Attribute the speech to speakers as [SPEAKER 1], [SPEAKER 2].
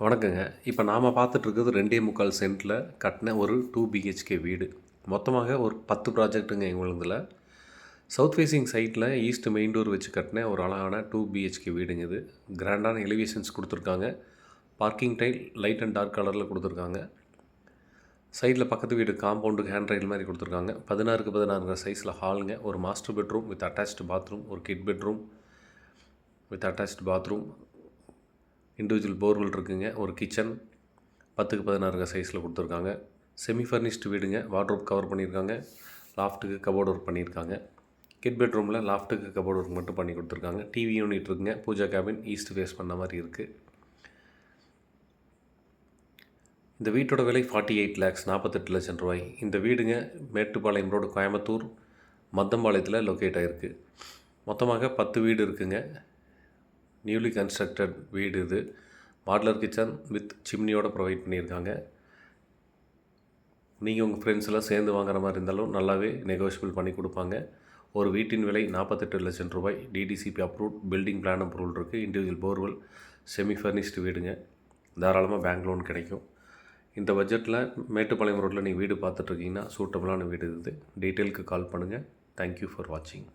[SPEAKER 1] வணக்கங்க. இப்போ நாம் பார்த்துட்ருக்கிறது 2.25 சென்ட்டில் கட்டின ஒரு 2 பிஹெச்கே வீடு. மொத்தமாக ஒரு 10 ப்ராஜெக்ட்டுங்க எங்களுதில். சவுத் ஃபேஸிங் சைட்டில் ஈஸ்ட் மெயின் டோர் வச்சு கட்டின ஒரு அழகான 2 பிஹெச்கே வீடுங்க இது. கிராண்டான எலிவேஷன்ஸ் கொடுத்துருக்காங்க. Parking tile light and dark கலரில் கொடுத்துருக்காங்க. சைடில் பக்கத்து வீடு காம்பவுண்டுக்கு ஹேண்ட் ரைல் மாதிரி கொடுத்துருக்காங்க. 16க்கு 16 சைஸில் ஹாலுங்க. ஒரு master bedroom with attached bathroom, ஒரு kid bedroom with attached bathroom, individual borewell இருக்குங்க. ஒரு கிச்சன் 10க்கு 16 சைஸில் கொடுத்துருக்காங்க. செமி ஃபர்னிஷ்டு வீடுங்க. வார்ட்ரோப் கவர் பண்ணியிருக்காங்க. லாஃப்ட்டுக்கு கபோர்ட் ஒர்க் பண்ணியிருக்காங்க. கிட் பெட்ரூமில் லாஃப்ட்டுக்கு கபோர்ட் ஒர்க் மட்டும் பண்ணி கொடுத்துருக்காங்க. டிவி யூனிட் இருக்குங்க. பூஜா கேபின் ஈஸ்ட் ஃபேஸ் பண்ண மாதிரி இருக்குது. இந்த வீட்டோட விலை 48 lakhs 48 லட்சம் ரூபாய். இந்த வீடுங்க மேட்டுப்பாளையம் ரோடு, கோயம்புத்தூர் மத்தம்பாளையத்தில் லொக்கேட் ஆகிருக்கு. மொத்தமாக 10 வீடு இருக்குங்க. நியூலி கன்ஸ்ட்ரக்டட் வீடு இது. மாடுலர் கிச்சன் வித் சிம்னியோடு ப்ரொவைட் பண்ணியிருக்காங்க. நீங்கள் உங்கள் ஃப்ரெண்ட்ஸ் எல்லாம் சேர்ந்து வாங்குற மாதிரி இருந்தாலும் நல்லாவே நெகோஷியபிள் பண்ணி கொடுப்பாங்க. ஒரு வீட்டின் விலை 48 லட்சம் ரூபாய். DTCP approved, building plan approval இருக்குது. இண்டிவிஜுவல் போர்வெல், செமி ஃபர்னிஷ்டு வீடுங்க. தாராளமாக பேங்க் லோன் கிடைக்கும். இந்த பட்ஜெட்டில் மேட்டுப்பாளையம் ரோட்டில் நீங்கள் வீடு பார்த்துட்ருக்கீங்கன்னா சூட்டபுளான வீடு இது. டீட்டெயிலுக்கு கால் பண்ணுங்கள். தேங்க்யூ ஃபார் வாட்சிங்.